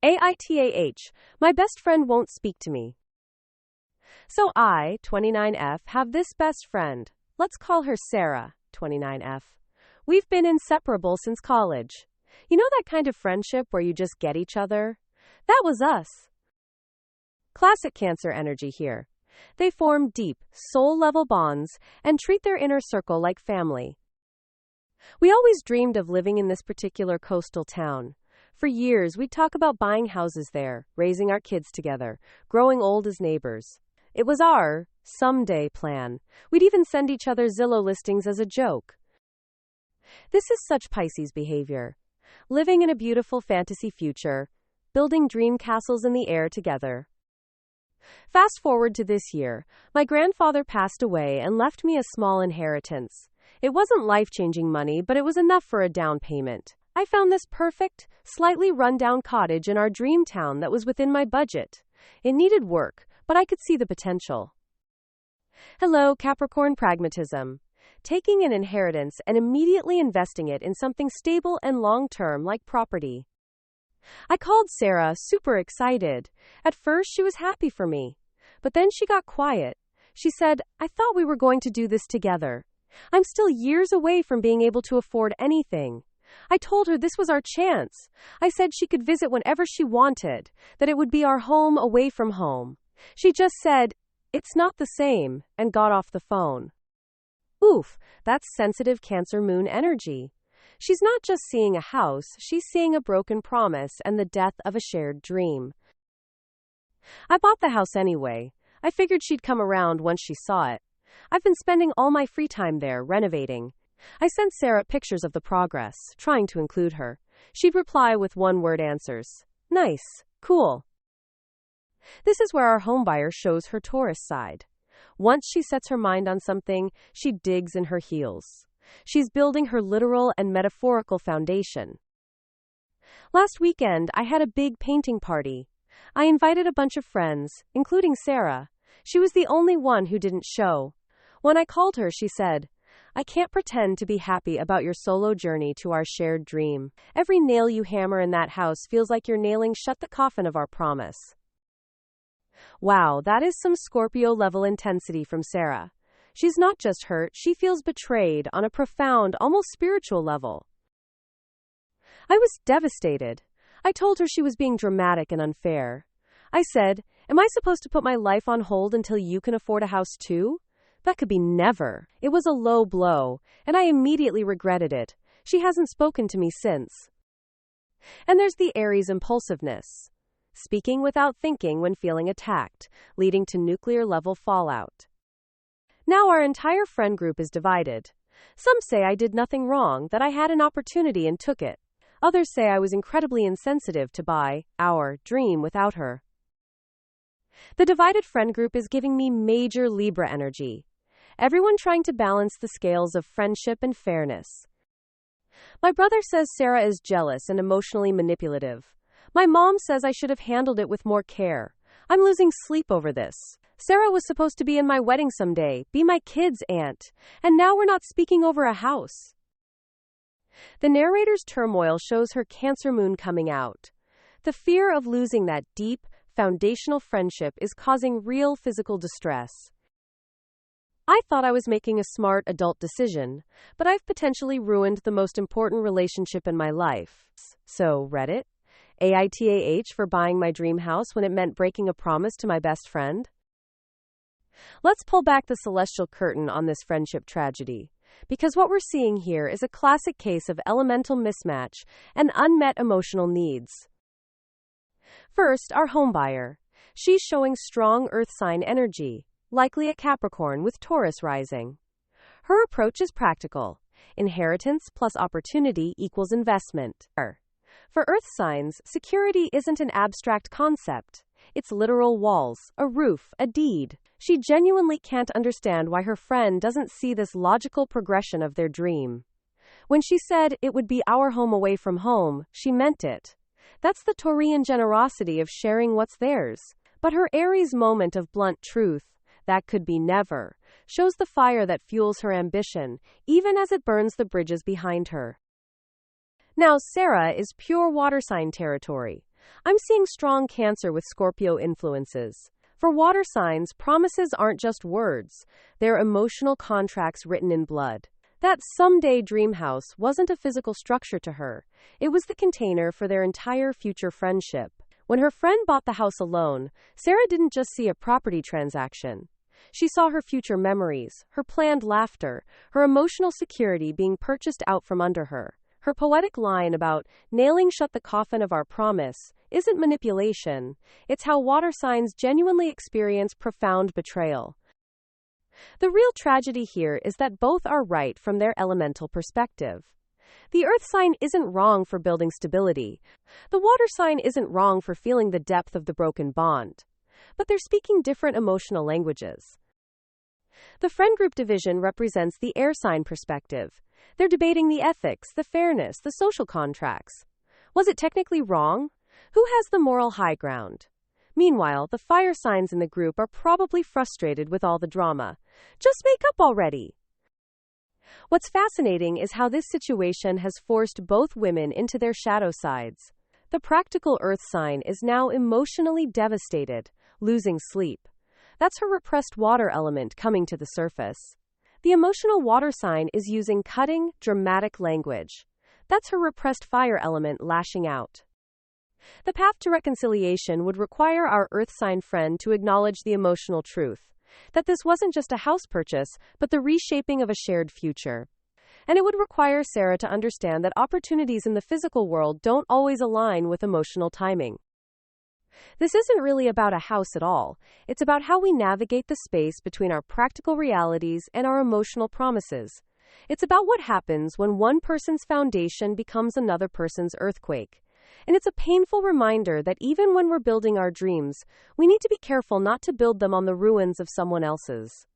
AITAH, my best friend won't speak to me. So I, 29F, have this best friend. Let's call her Sarah, 29F. We've been inseparable since college. You know that kind of friendship where you just get each other? That was us. Classic Cancer energy here. They form deep, soul-level bonds and treat their inner circle like family. We always dreamed of living in this particular coastal town. For years, we'd talk about buying houses there, raising our kids together, growing old as neighbors. It was our someday plan. We'd even send each other Zillow listings as a joke. This is such Pisces behavior. Living in a beautiful fantasy future, building dream castles in the air together. Fast forward to this year, my grandfather passed away and left me a small inheritance. It wasn't life-changing money, but it was enough for a down payment. I found this perfect, slightly run-down cottage in our dream town that was within my budget. It needed work, but I could see the potential. Hello, Capricorn pragmatism. Taking an inheritance and immediately investing it in something stable and long-term like property. I called Sarah, super excited. At first, she was happy for me. But then she got quiet. She said, I thought we were going to do this together. I'm still years away from being able to afford anything. I told her this was our chance. I said she could visit whenever she wanted, that it would be our home away from home. She just said, it's not the same, and got off the phone. Oof, that's sensitive Cancer moon energy. She's not just seeing a house, she's seeing a broken promise and the death of a shared dream. I bought the house anyway. I figured she'd come around once she saw it. I've been spending all my free time there, renovating. I sent Sarah pictures of the progress, trying to include her. She'd reply with one-word answers. Nice. Cool. This is where our homebuyer shows her Taurus side. Once she sets her mind on something, she digs in her heels. She's building her literal and metaphorical foundation. Last weekend, I had a big painting party. I invited a bunch of friends, including Sarah. She was the only one who didn't show. When I called her, she said, I can't pretend to be happy about your solo journey to our shared dream. Every nail you hammer in that house feels like you're nailing shut the coffin of our promise. Wow, that is some Scorpio-level intensity from Sarah. She's not just hurt, she feels betrayed on a profound, almost spiritual level. I was devastated. I told her she was being dramatic and unfair. I said, am I supposed to put my life on hold until you can afford a house too? That could be never. It was a low blow, and I immediately regretted it. She hasn't spoken to me since. And there's the Aries impulsiveness. Speaking without thinking when feeling attacked, leading to nuclear-level fallout. Now our entire friend group is divided. Some say I did nothing wrong, that I had an opportunity and took it. Others say I was incredibly insensitive to buy our dream without her. The divided friend group is giving me major Libra energy. Everyone trying to balance the scales of friendship and fairness. My brother says Sarah is jealous and emotionally manipulative. My mom says I should have handled it with more care. I'm losing sleep over this. Sarah was supposed to be in my wedding someday, be my kid's aunt, and now we're not speaking over a house. The narrator's turmoil shows her Cancer moon coming out. The fear of losing that deep, foundational friendship is causing real physical distress. I thought I was making a smart adult decision, but I've potentially ruined the most important relationship in my life. So, Reddit? AITAH for buying my dream house when it meant breaking a promise to my best friend? Let's pull back the celestial curtain on this friendship tragedy, because what we're seeing here is a classic case of elemental mismatch and unmet emotional needs. First, our homebuyer. She's showing strong earth sign energy, likely a Capricorn with Taurus rising. Her approach is practical. Inheritance plus opportunity equals investment. For earth signs, security isn't an abstract concept. It's literal walls, a roof, a deed. She genuinely can't understand why her friend doesn't see this logical progression of their dream. When she said it would be our home away from home, she meant it. That's the Taurian generosity of sharing what's theirs. But her Aries moment of blunt truth, that could be never, shows the fire that fuels her ambition, even as it burns the bridges behind her. Now, Sarah is pure water sign territory. I'm seeing strong Cancer with Scorpio influences. For water signs, promises aren't just words, they're emotional contracts written in blood. That someday dream house wasn't a physical structure to her, it was the container for their entire future friendship. When her friend bought the house alone, Sarah didn't just see a property transaction. She saw her future memories, her planned laughter, her emotional security being purchased out from under her. Her poetic line about nailing shut the coffin of our promise isn't manipulation, it's how water signs genuinely experience profound betrayal. The real tragedy here is that both are right from their elemental perspective. The earth sign isn't wrong for building stability. The water sign isn't wrong for feeling the depth of the broken bond. But they're speaking different emotional languages. The friend group division represents the air sign perspective. They're debating the ethics, the fairness, the social contracts. Was it technically wrong? Who has the moral high ground? Meanwhile, the fire signs in the group are probably frustrated with all the drama. Just make up already. What's fascinating is how this situation has forced both women into their shadow sides. The practical earth sign is now emotionally devastated, losing sleep. That's her repressed water element coming to the surface. The emotional water sign is using cutting, dramatic language. That's her repressed fire element lashing out. The path to reconciliation would require our earth sign friend to acknowledge the emotional truth, that this wasn't just a house purchase, but the reshaping of a shared future. And it would require Sarah to understand that opportunities in the physical world don't always align with emotional timing. This isn't really about a house at all. It's about how we navigate the space between our practical realities and our emotional promises. It's about what happens when one person's foundation becomes another person's earthquake. And it's a painful reminder that even when we're building our dreams, we need to be careful not to build them on the ruins of someone else's.